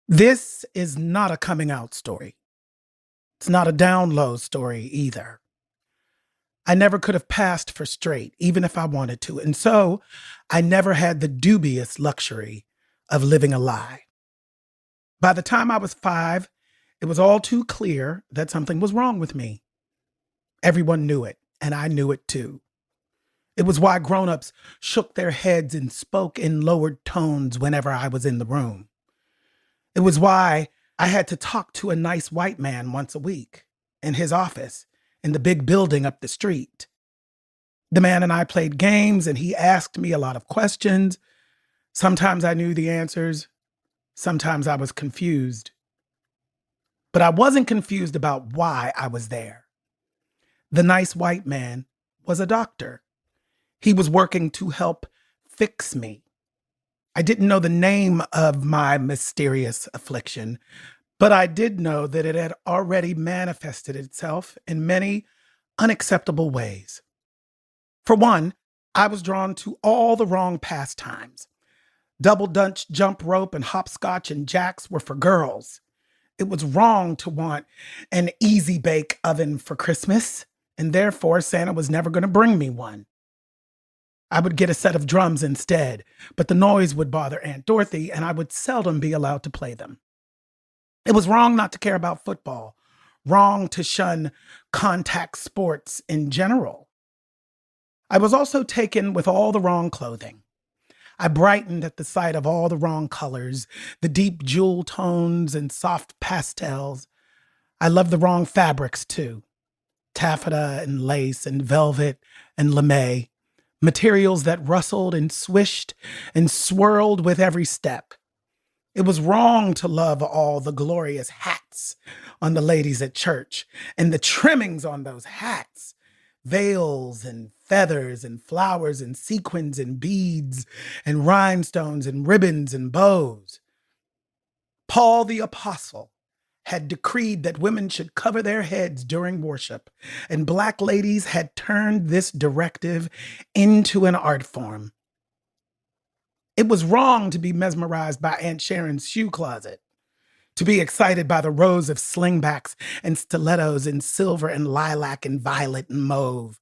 This is not a coming out story. It's not a down low story either. I never could have passed for straight, even if I wanted to. And so I never had the dubious luxury of living a lie. By the time I was 5, it was all too clear that something was wrong with me. Everyone knew it, and I knew it too. It was why grown-ups shook their heads and spoke in lowered tones whenever I was in the room. It was why I had to talk to a nice white man once a week in his office in the big building up the street. The man and I played games, and he asked me a lot of questions. Sometimes I knew the answers. Sometimes I was confused. But I wasn't confused about why I was there. The nice white man was a doctor. He was working to help fix me. I didn't know the name of my mysterious affliction, but I did know that it had already manifested itself in many unacceptable ways. For one, I was drawn to all the wrong pastimes. Double Dutch, jump rope, and hopscotch and jacks were for girls. It was wrong to want an easy bake oven for Christmas, and therefore Santa was never going to bring me one. I would get a set of drums instead, but the noise would bother Aunt Dorothy, and I would seldom be allowed to play them. It was wrong not to care about football, wrong to shun contact sports in general. I was also taken with all the wrong clothing. I brightened at the sight of all the wrong colors, the deep jewel tones and soft pastels. I loved the wrong fabrics too. Taffeta and lace and velvet and lame. Materials that rustled and swished and swirled with every step. It was wrong to love all the glorious hats on the ladies at church and the trimmings on those hats. Veils and feathers and flowers and sequins and beads and rhinestones and ribbons and bows. Paul the Apostle had decreed that women should cover their heads during worship, and Black ladies had turned this directive into an art form. It was wrong to be mesmerized by Aunt Sharon's shoe closet, to be excited by the rows of slingbacks and stilettos in silver and lilac and violet and mauve.